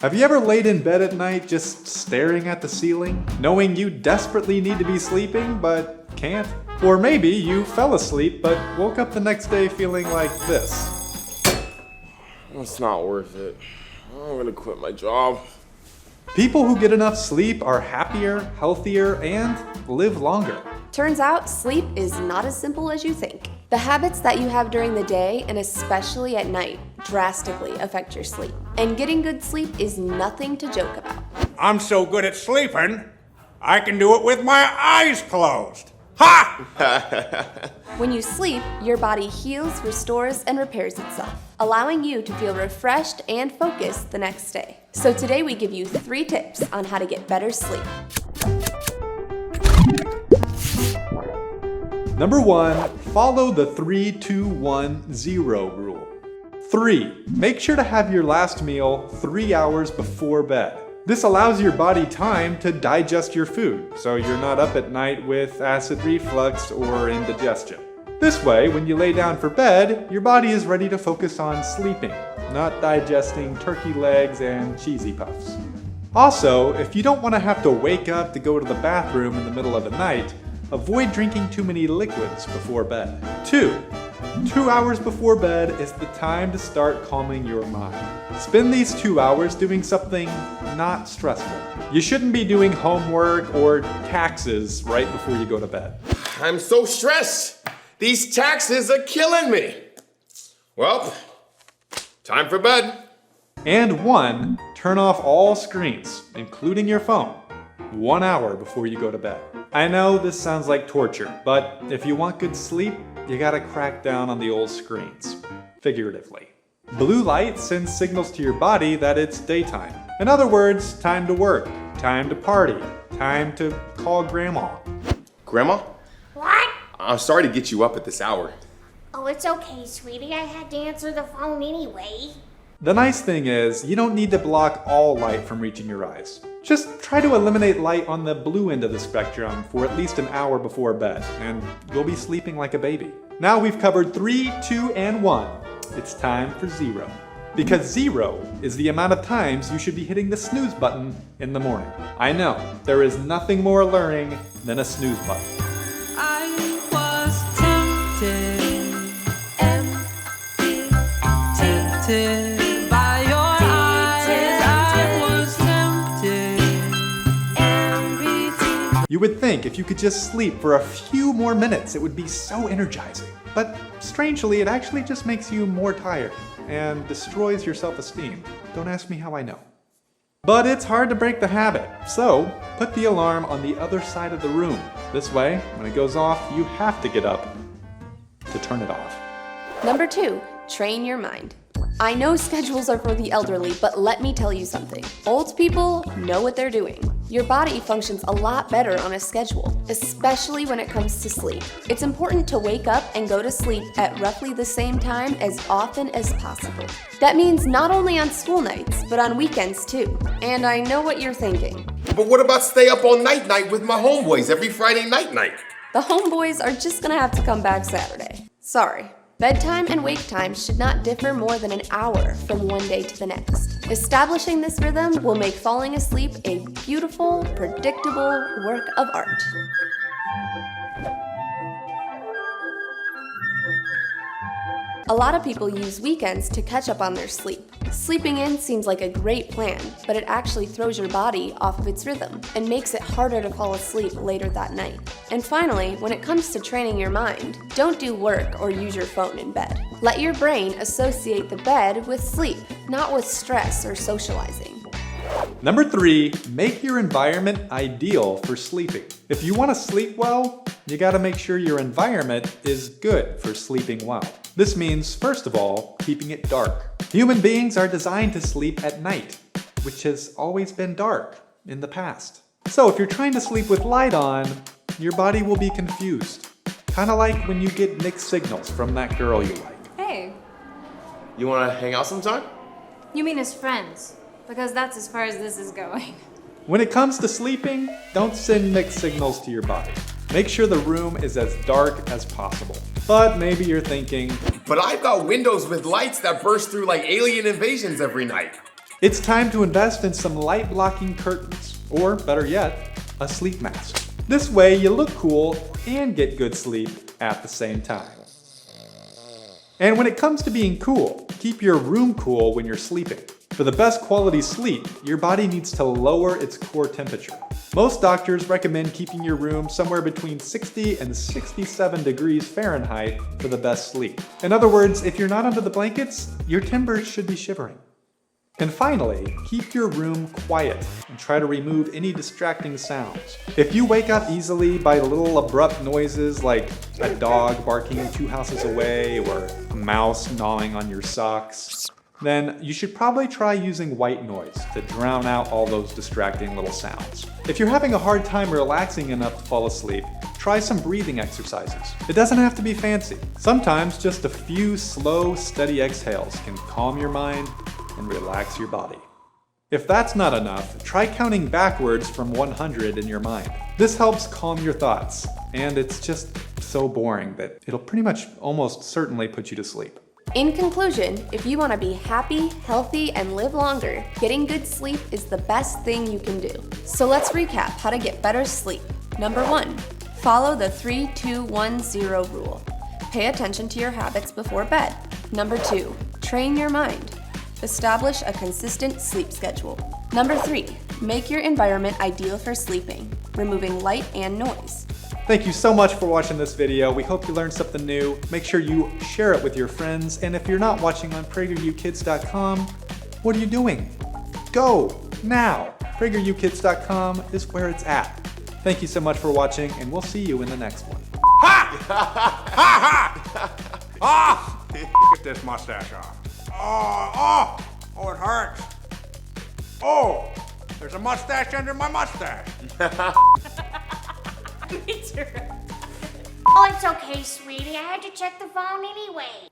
Have you ever laid in bed at night just staring at the ceiling, knowing you desperately need to be sleeping but can't? Or maybe you fell asleep but woke up the next day feeling like this. It's not worth it. I'm gonna quit my job. People who get enough sleep are happier, healthier, and live longer. Turns out sleep is not as simple as you think. The habits that you have during the day, and especially at night, drastically affect your sleep. And getting good sleep is nothing to joke about. I'm so good at sleeping, I can do it with my eyes closed. Ha! When you sleep, your body heals, restores, and repairs itself, allowing you to feel refreshed and focused the next day. So today we give you 3 tips on how to get better sleep. Number 1, follow the 3-2-1-0 rule. 3, make sure to have your last meal 3 hours before bed. This allows your body time to digest your food, so you're not up at night with acid reflux or indigestion. This way, when you lay down for bed, your body is ready to focus on sleeping, not digesting turkey legs and cheesy puffs. Also, if you don't want to have to wake up to go to the bathroom in the middle of the night, avoid drinking too many liquids before bed. 2 hours before bed is the time to start calming your mind. Spend these 2 hours doing something not stressful. You shouldn't be doing homework or taxes right before you go to bed. I'm so stressed. These taxes are killing me. Well, time for bed. And 1, turn off all screens, including your phone, 1 hour before you go to bed. I know this sounds like torture, but if you want good sleep, you gotta crack down on the old screens, figuratively. Blue light sends signals to your body that it's daytime. In other words, time to work, time to party, time to call grandma. Grandma? What? I'm sorry to get you up at this hour. Oh, it's okay, sweetie. I had to answer the phone anyway. The nice thing is, you don't need to block all light from reaching your eyes. Just try to eliminate light on the blue end of the spectrum for at least an hour before bed, and you'll be sleeping like a baby. Now we've covered 3, 2, and 1. It's time for 0. Because 0 is the amount of times you should be hitting the snooze button in the morning. I know, there is nothing more alluring than a snooze button. I was tempted, tempted by your eyes. I was tempted. You would think if you could just sleep for a few more minutes, it would be so energizing. But strangely, it actually just makes you more tired and destroys your self-esteem. Don't ask me how I know. But it's hard to break the habit, so put the alarm on the other side of the room. This way, when it goes off, you have to get up to turn it off. Number 2, train your mind. I know schedules are for the elderly, but let me tell you something. Old people know what they're doing. Your body functions a lot better on a schedule, especially when it comes to sleep. It's important to wake up and go to sleep at roughly the same time as often as possible. That means not only on school nights, but on weekends too. And I know what you're thinking. But what about stay up all night with my homeboys every Friday night? The homeboys are just gonna have to come back Saturday. Sorry. Bedtime and wake time should not differ more than an hour from one day to the next. Establishing this rhythm will make falling asleep a beautiful, predictable work of art. A lot of people use weekends to catch up on their sleep. Sleeping in seems like a great plan, but it actually throws your body off of its rhythm and makes it harder to fall asleep later that night. And finally, when it comes to training your mind, don't do work or use your phone in bed. Let your brain associate the bed with sleep, not with stress or socializing. Number 3, make your environment ideal for sleeping. If you want to sleep well, you gotta make sure your environment is good for sleeping well. This means, first of all, keeping it dark. Human beings are designed to sleep at night, which has always been dark in the past. So if you're trying to sleep with light on, your body will be confused. Kinda like when you get mixed signals from that girl you like. Hey, You wanna hang out sometime? you mean as friends? Because that's as far as this is going. When it comes to sleeping, don't send mixed signals to your body. Make sure the room is as dark as possible. But maybe you're thinking, But I've got windows with lights that burst through like alien invasions every night. It's time to invest in some light-blocking curtains, or better yet, a sleep mask. This way you look cool and get good sleep at the same time. And when it comes to being cool, keep your room cool when you're sleeping. For the best quality sleep, your body needs to lower its core temperature. Most doctors recommend keeping your room somewhere between 60 and 67 degrees Fahrenheit for the best sleep. In other words, if you're not under the blankets, your timbers should be shivering. And finally, keep your room quiet and try to remove any distracting sounds. If you wake up easily by little abrupt noises like a dog barking 2 houses away or a mouse gnawing on your socks, then you should probably try using white noise to drown out all those distracting little sounds. If you're having a hard time relaxing enough to fall asleep, try some breathing exercises. It doesn't have to be fancy. Sometimes just a few slow, steady exhales can calm your mind and relax your body. If that's not enough, try counting backwards from 100 in your mind. This helps calm your thoughts, and it's just so boring that it'll pretty much almost certainly put you to sleep. In conclusion, if you want to be happy, healthy, and live longer, getting good sleep is the best thing you can do. So let's recap how to get better sleep. Number 1, follow the 3-2-1-0 rule. Pay attention to your habits before bed. Number 2, train your mind. Establish a consistent sleep schedule. Number 3, make your environment ideal for sleeping, removing light and noise. Thank you so much for watching this video. We hope you learned something new. Make sure you share it with your friends. And if you're not watching on PragerUkids.com, what are you doing? Go now. PragerUkids.com is where it's at. Thank you so much for watching, and we'll see you in the next one. Ha! Ha ha! Ah! Get this mustache off. Oh, it hurts. Oh, there's a mustache under my mustache. Oh, it's okay, sweetie. I had to check the phone anyway.